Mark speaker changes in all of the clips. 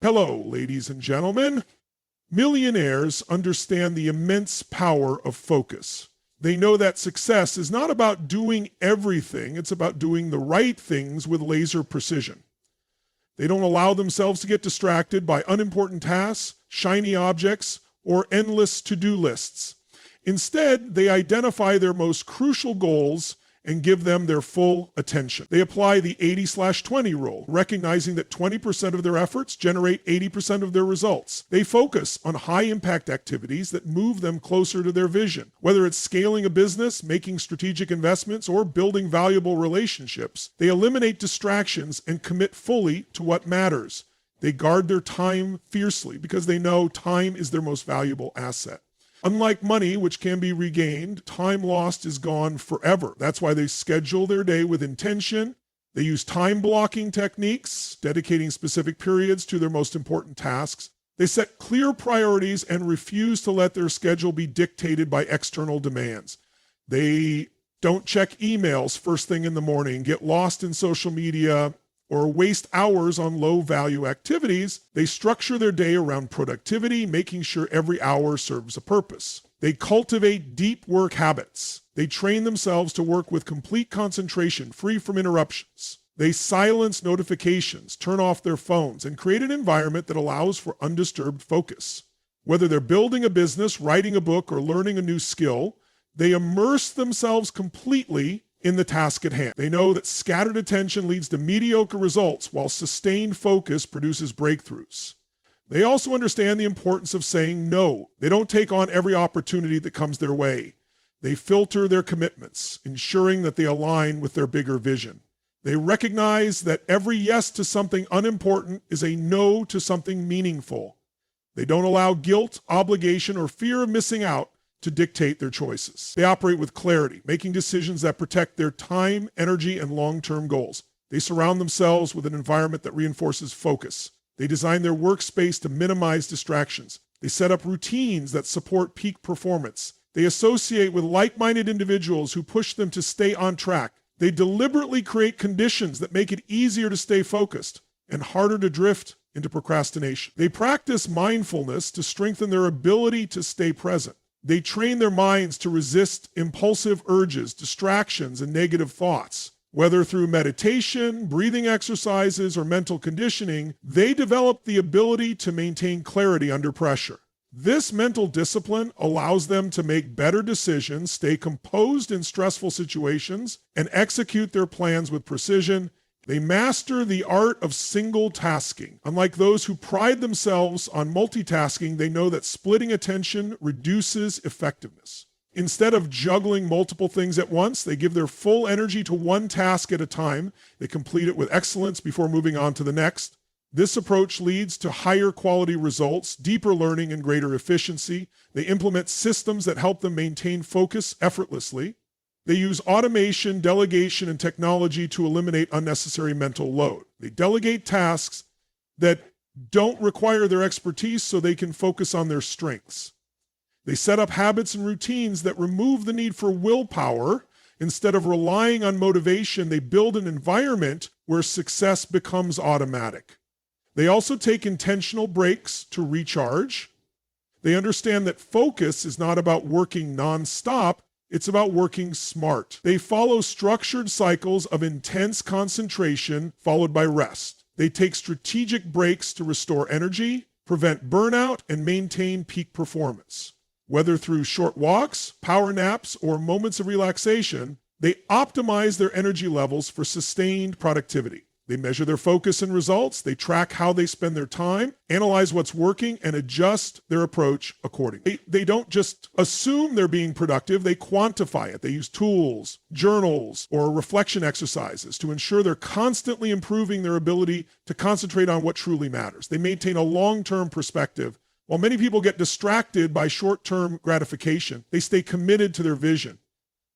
Speaker 1: Hello, ladies and gentlemen. Millionaires understand the immense power of focus. They know that success is not about doing everything, it's about doing the right things with laser precision. They don't allow themselves to get distracted by unimportant tasks, shiny objects, or endless to-do lists. Instead, they identify their most crucial goals and give them their full attention. They apply the 80/20 rule, recognizing that 20% of their efforts generate 80% of their results. They focus on high-impact activities that move them closer to their vision. Whether it's scaling a business, making strategic investments, or building valuable relationships, they eliminate distractions and commit fully to what matters. They guard their time fiercely because they know time is their most valuable asset. Unlike money, which can be regained, time lost is gone forever. That's why they schedule their day with intention. They use time blocking techniques, dedicating specific periods to their most important tasks. They set clear priorities and refuse to let their schedule be dictated by external demands. They don't check emails first thing in the morning, get lost in social media, or waste hours on low-value activities. They structure their day around productivity, making sure every hour serves a purpose. They cultivate deep work habits. They train themselves to work with complete concentration, free from interruptions. They silence notifications, turn off their phones, and create an environment that allows for undisturbed focus. Whether they're building a business, writing a book, or learning a new skill, they immerse themselves completely in the task at hand. They know that scattered attention leads to mediocre results, while sustained focus produces breakthroughs. They also understand the importance of saying no. They don't take on every opportunity that comes their way. They filter their commitments, ensuring that they align with their bigger vision. They recognize that every yes to something unimportant is a no to something meaningful. They don't allow guilt, obligation, or fear of missing out to dictate their choices. They operate with clarity, making decisions that protect their time, energy, and long-term goals. They surround themselves with an environment that reinforces focus. They design their workspace to minimize distractions. They set up routines that support peak performance. They associate with like-minded individuals who push them to stay on track. They deliberately create conditions that make it easier to stay focused and harder to drift into procrastination. They practice mindfulness to strengthen their ability to stay present. They train their minds to resist impulsive urges, distractions, and negative thoughts. Whether through meditation, breathing exercises, or mental conditioning, they develop the ability to maintain clarity under pressure. This mental discipline allows them to make better decisions, stay composed in stressful situations, and execute their plans with precision. They master the art of single tasking. Unlike those who pride themselves on multitasking, they know that splitting attention reduces effectiveness. Instead of juggling multiple things at once, they give their full energy to one task at a time. They complete it with excellence before moving on to the next. This approach leads to higher quality results, deeper learning, and greater efficiency. They implement systems that help them maintain focus effortlessly. They use automation, delegation, and technology to eliminate unnecessary mental load. They delegate tasks that don't require their expertise so they can focus on their strengths. They set up habits and routines that remove the need for willpower. Instead of relying on motivation, they build an environment where success becomes automatic. They also take intentional breaks to recharge. They understand that focus is not about working nonstop, it's about working smart. They follow structured cycles of intense concentration followed by rest. They take strategic breaks to restore energy, prevent burnout, and maintain peak performance. Whether through short walks, power naps, or moments of relaxation, they optimize their energy levels for sustained productivity. They measure their focus and results, they track how they spend their time, analyze what's working, and adjust their approach accordingly. They don't just assume they're being productive, they quantify it. They use tools, journals, or reflection exercises to ensure they're constantly improving their ability to concentrate on what truly matters. They maintain a long-term perspective. While many people get distracted by short-term gratification, they stay committed to their vision.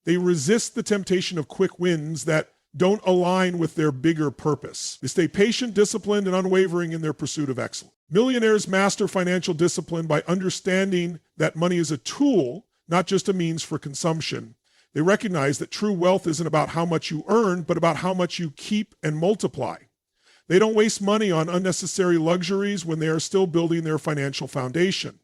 Speaker 1: They resist the temptation of quick wins that don't align with their bigger purpose. They stay patient, disciplined, and unwavering in their pursuit of excellence. Millionaires master financial discipline by understanding that money is a tool, not just a means for consumption. They recognize that true wealth isn't about how much you earn, but about how much you keep and multiply. They don't waste money on unnecessary luxuries when they are still building their financial foundation.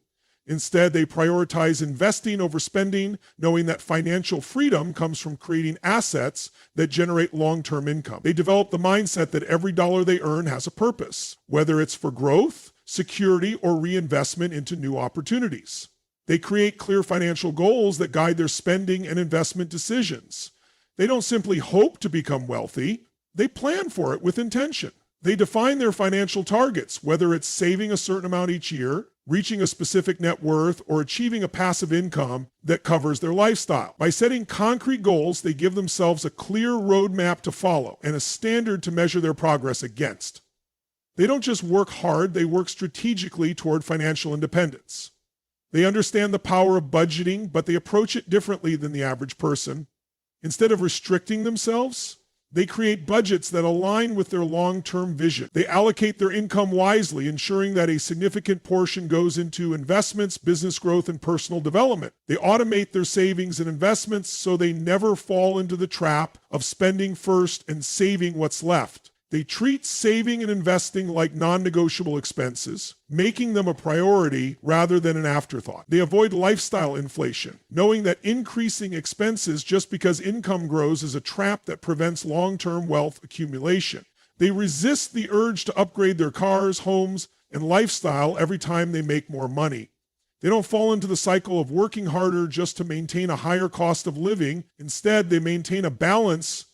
Speaker 1: Instead, they prioritize investing over spending, knowing that financial freedom comes from creating assets that generate long-term income. They develop the mindset that every dollar they earn has a purpose, whether it's for growth, security, or reinvestment into new opportunities. They create clear financial goals that guide their spending and investment decisions. They don't simply hope to become wealthy, they plan for it with intention. They define their financial targets, whether it's saving a certain amount each year, reaching a specific net worth, or achieving a passive income that covers their lifestyle. By setting concrete goals, they give themselves a clear roadmap to follow and a standard to measure their progress against. They don't just work hard, they work strategically toward financial independence. They understand the power of budgeting, but they approach it differently than the average person. Instead of restricting themselves, they create budgets that align with their long-term vision. They allocate their income wisely, ensuring that a significant portion goes into investments, business growth, and personal development. They automate their savings and investments so they never fall into the trap of spending first and saving what's left. They treat saving and investing like non-negotiable expenses, making them a priority rather than an afterthought. They avoid lifestyle inflation, knowing that increasing expenses just because income grows is a trap that prevents long-term wealth accumulation. They resist the urge to upgrade their cars, homes, and lifestyle every time they make more money. They don't fall into the cycle of working harder just to maintain a higher cost of living. Instead, they maintain a balance,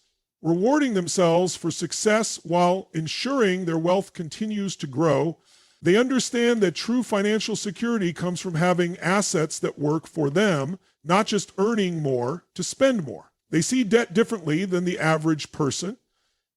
Speaker 1: rewarding themselves for success while ensuring their wealth continues to grow. They understand that true financial security comes from having assets that work for them, not just earning more to spend more. They see debt differently than the average person.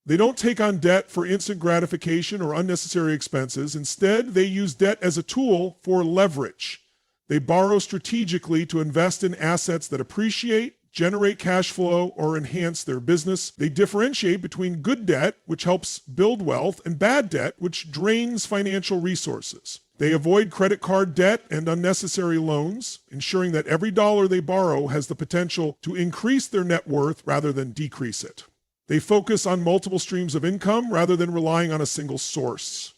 Speaker 1: They don't take on debt for instant gratification or unnecessary expenses. Instead, they use debt as a tool for leverage. They borrow strategically to invest in assets that appreciate, generate cash flow, or enhance their business. They differentiate between good debt, which helps build wealth, and bad debt, which drains financial resources. They avoid credit card debt and unnecessary loans, ensuring that every dollar they borrow has the potential to increase their net worth rather than decrease it. They focus on multiple streams of income rather than relying on a single source.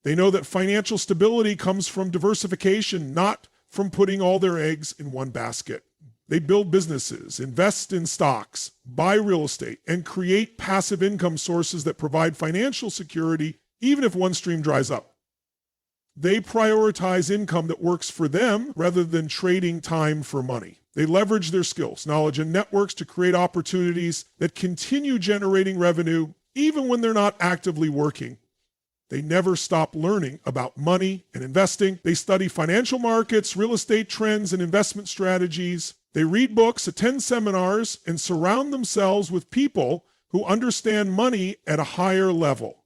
Speaker 1: They know that financial stability comes from diversification, not from putting all their eggs in one basket. They build businesses, invest in stocks, buy real estate, and create passive income sources that provide financial security even if one stream dries up. They prioritize income that works for them rather than trading time for money. They leverage their skills, knowledge, and networks to create opportunities that continue generating revenue even when they're not actively working. They never stop learning about money and investing. They study financial markets, real estate trends, and investment strategies. They read books, attend seminars, and surround themselves with people who understand money at a higher level.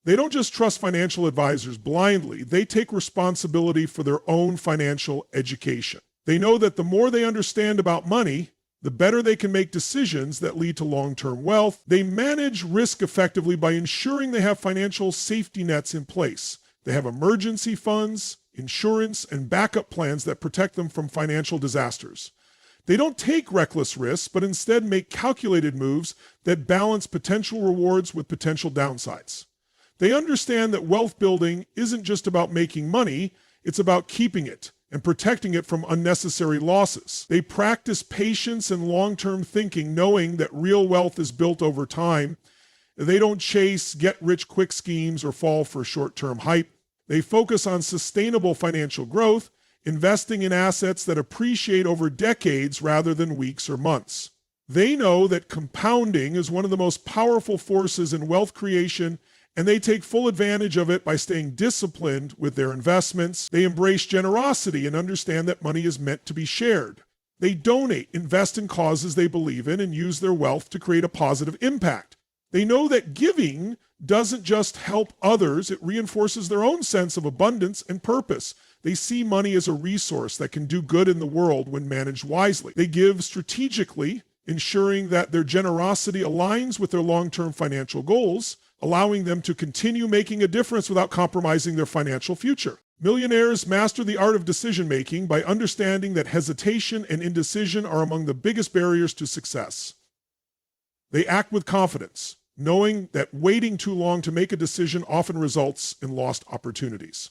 Speaker 1: They don't just trust financial advisors blindly. They take responsibility for their own financial education. They know that the more they understand about money, the better they can make decisions that lead to long-term wealth. They manage risk effectively by ensuring they have financial safety nets in place. They have emergency funds, insurance, and backup plans that protect them from financial disasters. They don't take reckless risks, but instead make calculated moves that balance potential rewards with potential downsides. They understand that wealth building isn't just about making money, it's about keeping it and protecting it from unnecessary losses. They practice patience and long-term thinking, knowing that real wealth is built over time. They don't chase get-rich-quick schemes or fall for short-term hype. They focus on sustainable financial growth, investing in assets that appreciate over decades rather than weeks or months. They know that compounding is one of the most powerful forces in wealth creation, and they take full advantage of it by staying disciplined with their investments. They embrace generosity and understand that money is meant to be shared. They donate, invest in causes they believe in, and use their wealth to create a positive impact. They know that giving doesn't just help others, it reinforces their own sense of abundance and purpose. They see money as a resource that can do good in the world when managed wisely. They give strategically, ensuring that their generosity aligns with their long-term financial goals, allowing them to continue making a difference without compromising their financial future. Millionaires master the art of decision-making by understanding that hesitation and indecision are among the biggest barriers to success. They act with confidence, knowing that waiting too long to make a decision often results in lost opportunities.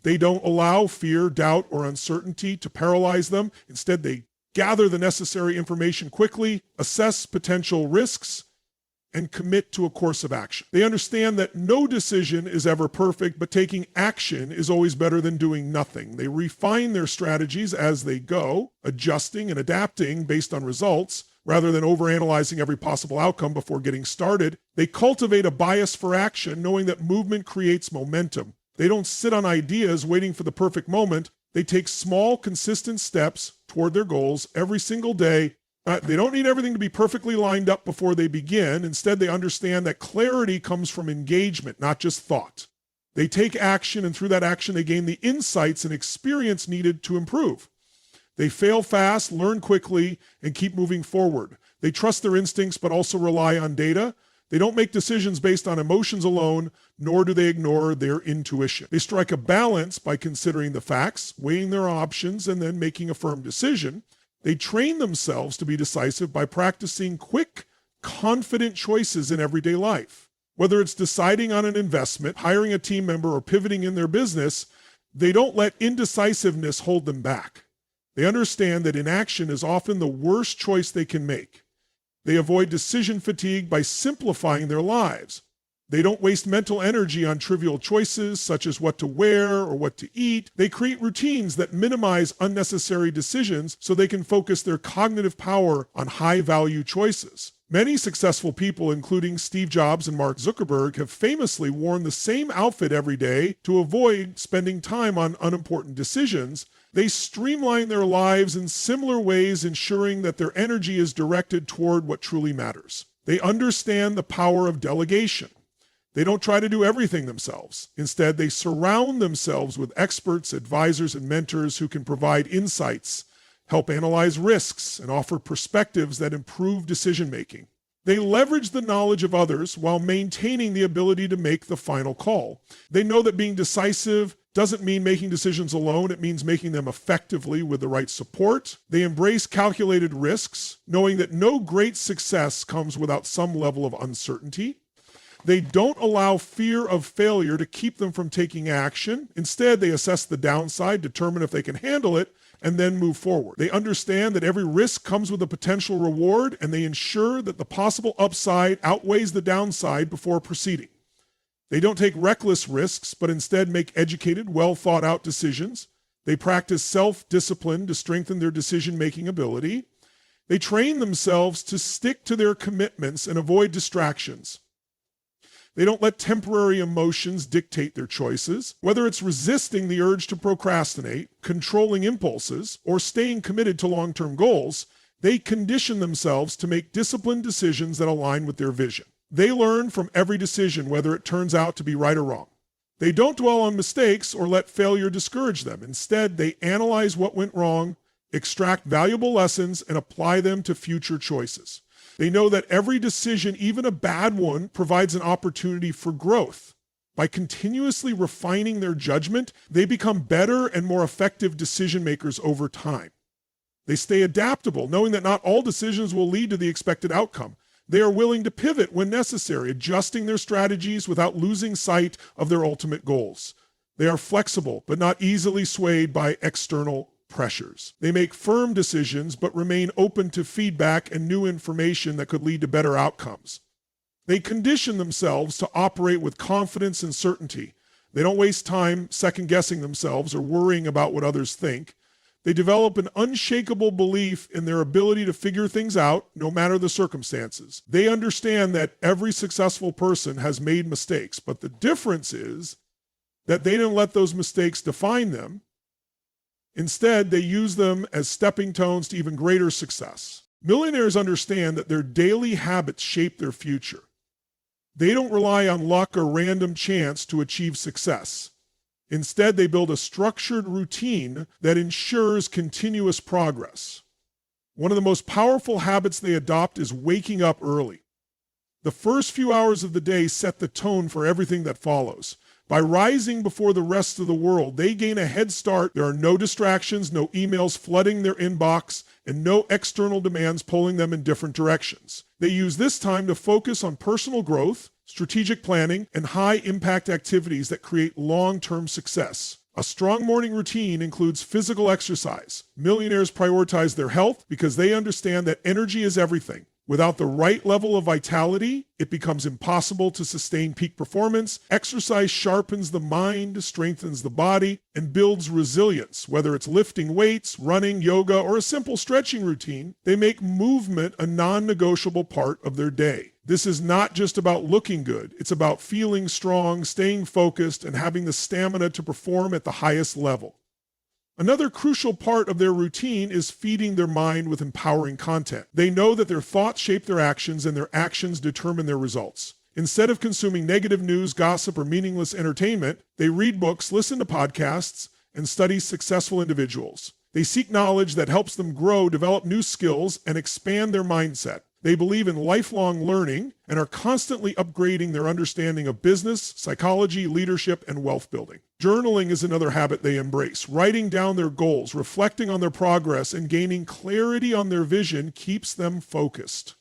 Speaker 1: They don't allow fear, doubt, or uncertainty to paralyze them. Instead, they gather the necessary information quickly, assess potential risks, and commit to a course of action. They understand that no decision is ever perfect, but taking action is always better than doing nothing. They refine their strategies as they go, adjusting and adapting based on results, rather than overanalyzing every possible outcome before getting started. They cultivate a bias for action, knowing that movement creates momentum. They don't sit on ideas waiting for the perfect moment. They take small, consistent steps toward their goals every single day. They don't need everything to be perfectly lined up before they begin. Instead, they understand that clarity comes from engagement, not just thought. They take action, and through that action, they gain the insights and experience needed to improve. They fail fast, learn quickly, and keep moving forward. They trust their instincts, but also rely on data. They don't make decisions based on emotions alone, nor do they ignore their intuition. They strike a balance by considering the facts, weighing their options, and then making a firm decision. They train themselves to be decisive by practicing quick, confident choices in everyday life. Whether it's deciding on an investment, hiring a team member, or pivoting in their business, they don't let indecisiveness hold them back. They understand that inaction is often the worst choice they can make. They avoid decision fatigue by simplifying their lives. They don't waste mental energy on trivial choices such as what to wear or what to eat. They create routines that minimize unnecessary decisions so they can focus their cognitive power on high-value choices. Many successful people, including Steve Jobs and Mark Zuckerberg, have famously worn the same outfit every day to avoid spending time on unimportant decisions. They streamline their lives in similar ways, ensuring that their energy is directed toward what truly matters. They understand the power of delegation. They don't try to do everything themselves. Instead, they surround themselves with experts, advisors, and mentors who can provide insights, help analyze risks, and offer perspectives that improve decision-making. They leverage the knowledge of others while maintaining the ability to make the final call. They know that being decisive doesn't mean making decisions alone. It means making them effectively with the right support. They embrace calculated risks, knowing that no great success comes without some level of uncertainty. They don't allow fear of failure to keep them from taking action. Instead, they assess the downside, determine if they can handle it, and then move forward. They understand that every risk comes with a potential reward, and they ensure that the possible upside outweighs the downside before proceeding. They don't take reckless risks, but instead make educated, well-thought-out decisions. They practice self-discipline to strengthen their decision-making ability. They train themselves to stick to their commitments and avoid distractions. They don't let temporary emotions dictate their choices. Whether it's resisting the urge to procrastinate, controlling impulses, or staying committed to long-term goals, they condition themselves to make disciplined decisions that align with their vision. They learn from every decision, whether it turns out to be right or wrong. They don't dwell on mistakes or let failure discourage them. Instead, they analyze what went wrong, extract valuable lessons, and apply them to future choices. They know that every decision, even a bad one, provides an opportunity for growth. By continuously refining their judgment, they become better and more effective decision makers over time. They stay adaptable, knowing that not all decisions will lead to the expected outcome. They are willing to pivot when necessary, adjusting their strategies without losing sight of their ultimate goals. They are flexible, but not easily swayed by external pressures. They make firm decisions, but remain open to feedback and new information that could lead to better outcomes. They condition themselves to operate with confidence and certainty. They don't waste time second-guessing themselves or worrying about what others think. They develop an unshakable belief in their ability to figure things out, no matter the circumstances. They understand that every successful person has made mistakes, but the difference is that they didn't let those mistakes define them. Instead, they use them as stepping stones to even greater success. Millionaires understand that their daily habits shape their future. They don't rely on luck or random chance to achieve success. Instead, they build a structured routine that ensures continuous progress. One of the most powerful habits they adopt is waking up early. The first few hours of the day set the tone for everything that follows. By rising before the rest of the world, they gain a head start. There are no distractions, no emails flooding their inbox, and no external demands pulling them in different directions. They use this time to focus on personal growth, strategic planning, and high-impact activities that create long-term success. A strong morning routine includes physical exercise. Millionaires prioritize their health because they understand that energy is everything. Without the right level of vitality, it becomes impossible to sustain peak performance. Exercise sharpens the mind, strengthens the body, and builds resilience. Whether it's lifting weights, running, yoga, or a simple stretching routine, they make movement a non-negotiable part of their day. This is not just about looking good. It's about feeling strong, staying focused, and having the stamina to perform at the highest level. Another crucial part of their routine is feeding their mind with empowering content. They know that their thoughts shape their actions and their actions determine their results. Instead of consuming negative news, gossip, or meaningless entertainment, they read books, listen to podcasts, and study successful individuals. They seek knowledge that helps them grow, develop new skills, and expand their mindset. They believe in lifelong learning and are constantly upgrading their understanding of business, psychology, leadership, and wealth building. Journaling is another habit they embrace. Writing down their goals, reflecting on their progress, and gaining clarity on their vision keeps them focused.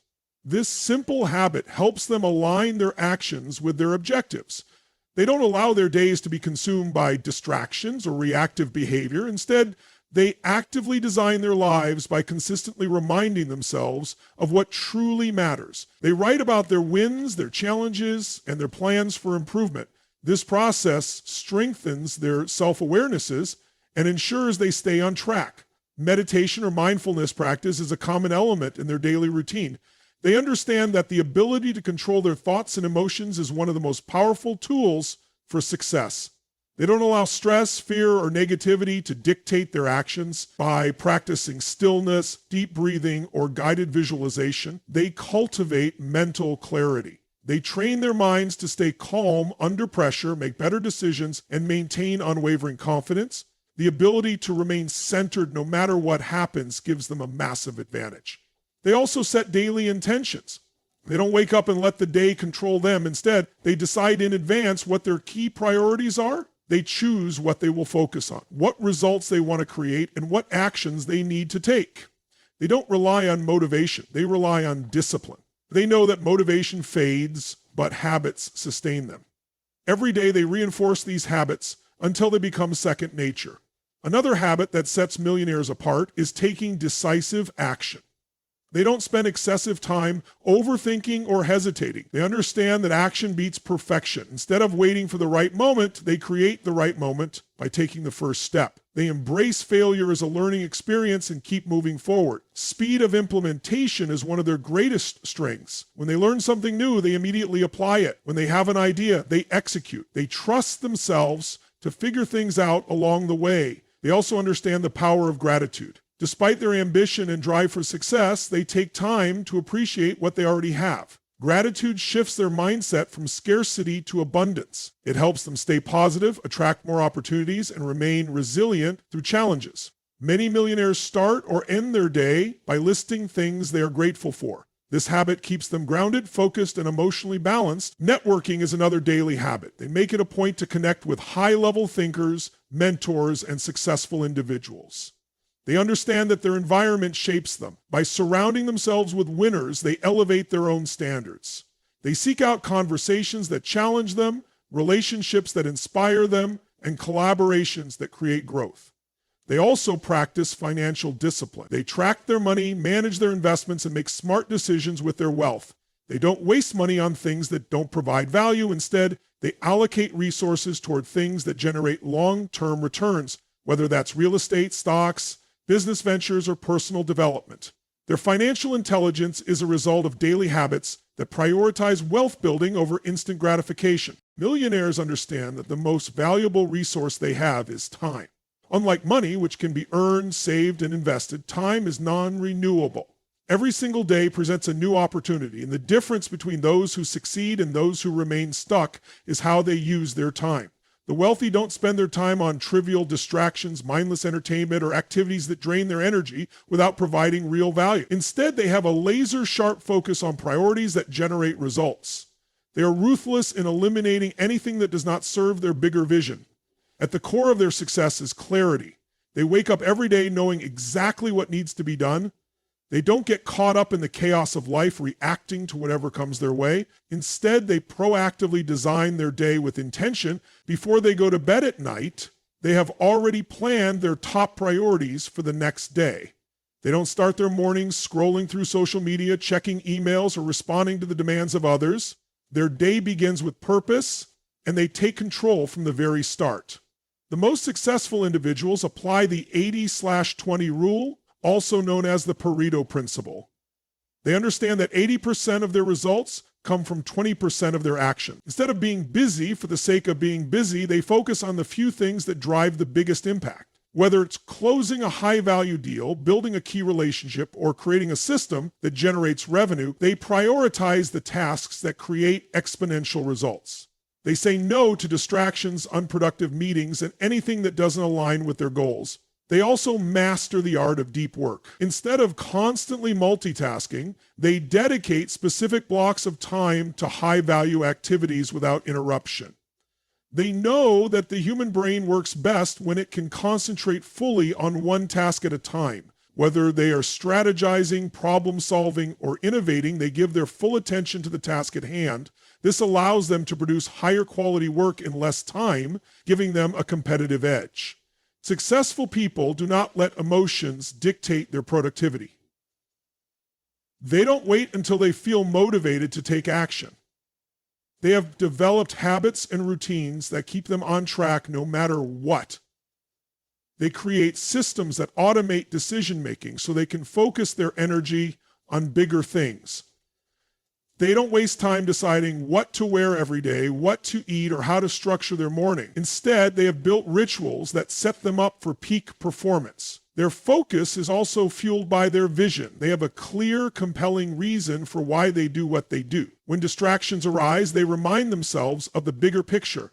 Speaker 1: This simple habit helps them align their actions with their objectives. They don't allow their days to be consumed by distractions or reactive behavior. Instead, they actively design their lives by consistently reminding themselves of what truly matters. They write about their wins, their challenges, and their plans for improvement. This process strengthens their self-awarenesses and ensures they stay on track. Meditation or mindfulness practice is a common element in their daily routine. They understand that the ability to control their thoughts and emotions is one of the most powerful tools for success. They don't allow stress, fear, or negativity to dictate their actions. By practicing stillness, deep breathing, or guided visualization, they cultivate mental clarity. They train their minds to stay calm under pressure, make better decisions, and maintain unwavering confidence. The ability to remain centered no matter what happens gives them a massive advantage. They also set daily intentions. They don't wake up and let the day control them. Instead, they decide in advance what their key priorities are. They choose what they will focus on, what results they want to create, and what actions they need to take. They don't rely on motivation. They rely on discipline. They know that motivation fades, but habits sustain them. Every day they reinforce these habits until they become second nature. Another habit that sets millionaires apart is taking decisive action. They don't spend excessive time overthinking or hesitating. They understand that action beats perfection. Instead of waiting for the right moment, they create the right moment by taking the first step. They embrace failure as a learning experience and keep moving forward. Speed of implementation is one of their greatest strengths. When they learn something new, they immediately apply it. When they have an idea, they execute. They trust themselves to figure things out along the way. They also understand the power of gratitude. Despite their ambition and drive for success, they take time to appreciate what they already have. Gratitude shifts their mindset from scarcity to abundance. It helps them stay positive, attract more opportunities, and remain resilient through challenges. Many millionaires start or end their day by listing things they are grateful for. This habit keeps them grounded, focused, and emotionally balanced. Networking is another daily habit. They make it a point to connect with high-level thinkers, mentors, and successful individuals. They understand that their environment shapes them. By surrounding themselves with winners, they elevate their own standards. They seek out conversations that challenge them, relationships that inspire them, and collaborations that create growth. They also practice financial discipline. They track their money, manage their investments, and make smart decisions with their wealth. They don't waste money on things that don't provide value. Instead, they allocate resources toward things that generate long-term returns, whether that's real estate, stocks, business ventures, or personal development. Their financial intelligence is a result of daily habits that prioritize wealth building over instant gratification. Millionaires understand that the most valuable resource they have is time. Unlike money, which can be earned, saved, and invested, time is non-renewable. Every single day presents a new opportunity, and the difference between those who succeed and those who remain stuck is how they use their time. The wealthy don't spend their time on trivial distractions, mindless entertainment, or activities that drain their energy without providing real value. Instead, they have a laser-sharp focus on priorities that generate results. They are ruthless in eliminating anything that does not serve their bigger vision. At the core of their success is clarity. They wake up every day knowing exactly what needs to be done. They don't get caught up in the chaos of life reacting to whatever comes their way. Instead, they proactively design their day with intention. Before they go to bed at night, they have already planned their top priorities for the next day. They don't start their mornings scrolling through social media, checking emails, or responding to the demands of others. Their day begins with purpose, and they take control from the very start. The most successful individuals apply the 80/20 rule, also known as the Pareto principle. They understand that 80% of their results come from 20% of their action. Instead of being busy for the sake of being busy, they focus on the few things that drive the biggest impact. Whether it's closing a high-value deal, building a key relationship, or creating a system that generates revenue, they prioritize the tasks that create exponential results. They say no to distractions, unproductive meetings, and anything that doesn't align with their goals. They also master the art of deep work. Instead of constantly multitasking, they dedicate specific blocks of time to high-value activities without interruption. They know that the human brain works best when it can concentrate fully on one task at a time. Whether they are strategizing, problem-solving, or innovating, they give their full attention to the task at hand. This allows them to produce higher quality work in less time, giving them a competitive edge. Successful people do not let emotions dictate their productivity. They don't wait until they feel motivated to take action. They have developed habits and routines that keep them on track no matter what. They create systems that automate decision-making so they can focus their energy on bigger things. They don't waste time deciding what to wear every day, what to eat, or how to structure their morning. Instead, they have built rituals that set them up for peak performance. Their focus is also fueled by their vision. They have a clear, compelling reason for why they do what they do. When distractions arise, they remind themselves of the bigger picture.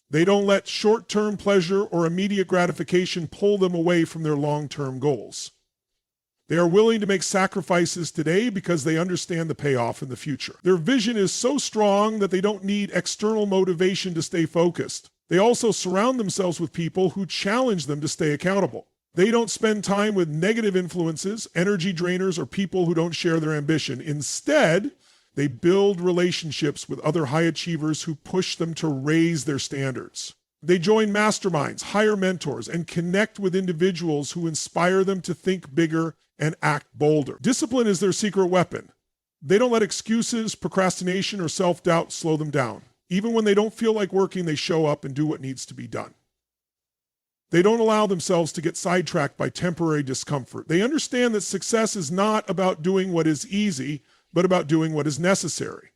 Speaker 1: They don't let short-term pleasure or immediate gratification pull them away from their long-term goals. They are willing to make sacrifices today because they understand the payoff in the future. Their vision is so strong that they don't need external motivation to stay focused. They also surround themselves with people who challenge them to stay accountable. They don't spend time with negative influences, energy drainers, or people who don't share their ambition. Instead, they build relationships with other high achievers who push them to raise their standards. They join masterminds, hire mentors, and connect with individuals who inspire them to think bigger and act bolder. Discipline is their secret weapon. They don't let excuses, procrastination, or self-doubt slow them down. Even when they don't feel like working, they show up and do what needs to be done. They don't allow themselves to get sidetracked by temporary discomfort. They understand that success is not about doing what is easy, but about doing what is necessary.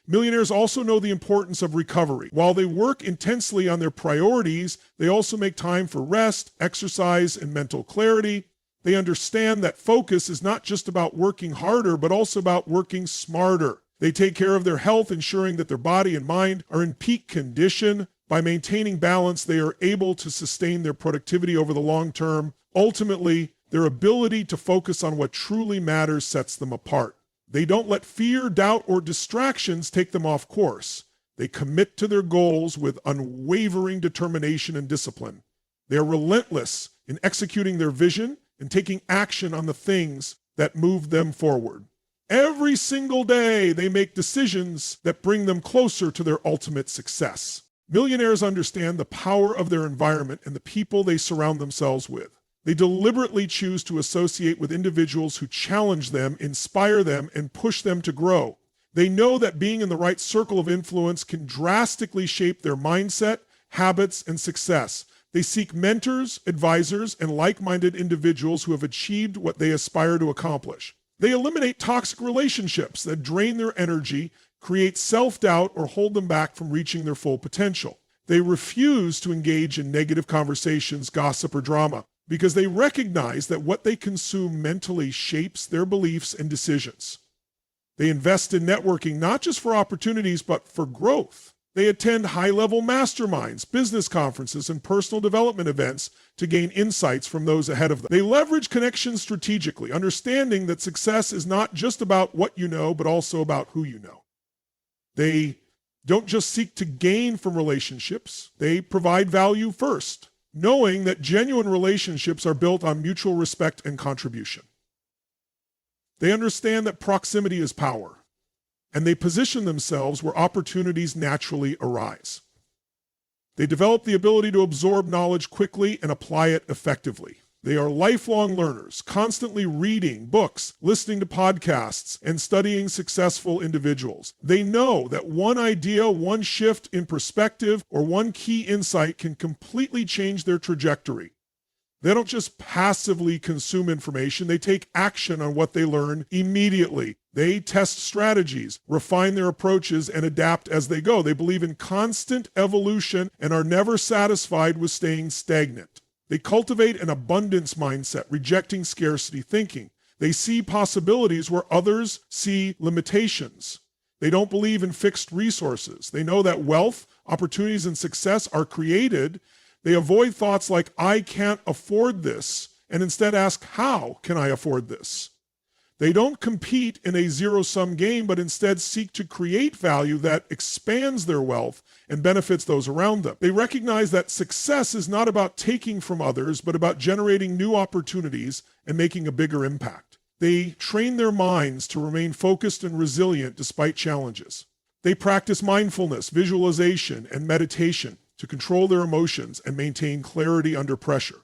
Speaker 1: Millionaires also know the importance of recovery. While they work intensely on their priorities, they also make time for rest, exercise, and mental clarity. They understand that focus is not just about working harder, but also about working smarter. They take care of their health, ensuring that their body and mind are in peak condition. By maintaining balance, they are able to sustain their productivity over the long term. Ultimately, their ability to focus on what truly matters sets them apart. They don't let fear, doubt, or distractions take them off course. They commit to their goals with unwavering determination and discipline. They are relentless in executing their vision and taking action on the things that move them forward. Every single day, they make decisions that bring them closer to their ultimate success. Millionaires understand the power of their environment and the people they surround themselves with. They deliberately choose to associate with individuals who challenge them, inspire them, and push them to grow. They know that being in the right circle of influence can drastically shape their mindset, habits, and success. They seek mentors, advisors, and like-minded individuals who have achieved what they aspire to accomplish. They eliminate toxic relationships that drain their energy, create self-doubt, or hold them back from reaching their full potential. They refuse to engage in negative conversations, gossip, or drama because they recognize that what they consume mentally shapes their beliefs and decisions. They invest in networking not just for opportunities, but for growth. They attend high-level masterminds, business conferences, and personal development events to gain insights from those ahead of them. They leverage connections strategically, understanding that success is not just about what you know, but also about who you know. They don't just seek to gain from relationships, they provide value first, knowing that genuine relationships are built on mutual respect and contribution. They understand that proximity is power, and they position themselves where opportunities naturally arise. They develop the ability to absorb knowledge quickly and apply it effectively. They are lifelong learners, constantly reading books, listening to podcasts, and studying successful individuals. They know that one idea, one shift in perspective, or one key insight can completely change their trajectory. They don't just passively consume information, they take action on what they learn immediately. They test strategies, refine their approaches, and adapt as they go. They believe in constant evolution and are never satisfied with staying stagnant. They cultivate an abundance mindset, rejecting scarcity thinking. They see possibilities where others see limitations. They don't believe in fixed resources. They know that wealth, opportunities, and success are created. They avoid thoughts like, I can't afford this, and instead ask, how can I afford this? They don't compete in a zero-sum game, but instead seek to create value that expands their wealth and benefits those around them. They recognize that success is not about taking from others, but about generating new opportunities and making a bigger impact. They train their minds to remain focused and resilient despite challenges. They practice mindfulness, visualization, and meditation to control their emotions and maintain clarity under pressure.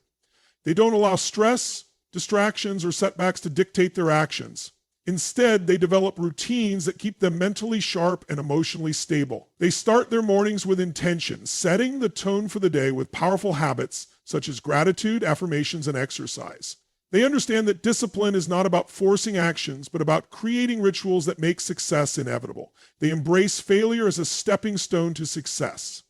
Speaker 1: They don't allow stress, distractions, or setbacks to dictate their actions. Instead, they develop routines that keep them mentally sharp and emotionally stable. They start their mornings with intention, setting the tone for the day with powerful habits such as gratitude, affirmations, and exercise. They understand that discipline is not about forcing actions, but about creating rituals that make success inevitable. They embrace failure as a stepping stone to success.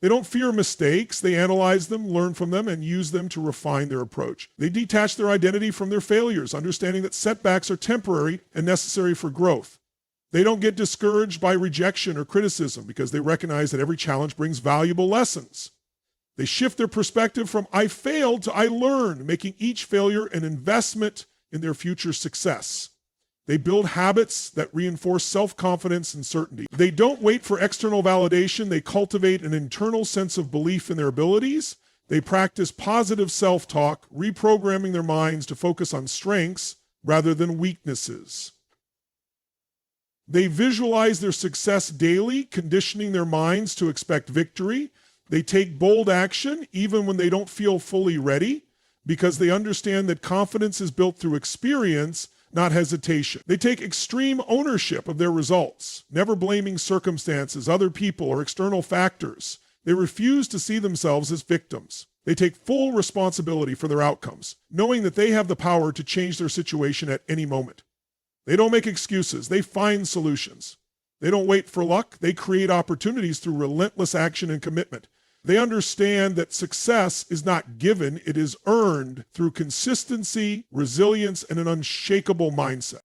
Speaker 1: They don't fear mistakes. They analyze them, learn from them, and use them to refine their approach. They detach their identity from their failures, understanding that setbacks are temporary and necessary for growth. They don't get discouraged by rejection or criticism because they recognize that every challenge brings valuable lessons. They shift their perspective from I failed to I learned, making each failure an investment in their future success. They build habits that reinforce self-confidence and certainty. They don't wait for external validation. They cultivate an internal sense of belief in their abilities. They practice positive self-talk, reprogramming their minds to focus on strengths rather than weaknesses. They visualize their success daily, conditioning their minds to expect victory. They take bold action even when they don't feel fully ready because they understand that confidence is built through experience, not hesitation. They take extreme ownership of their results, never blaming circumstances, other people, or external factors. They refuse to see themselves as victims. They take full responsibility for their outcomes, knowing that they have the power to change their situation at any moment. They don't make excuses. They find solutions. They don't wait for luck. They create opportunities through relentless action and commitment. They understand that success is not given, it is earned through consistency, resilience, and an unshakable mindset.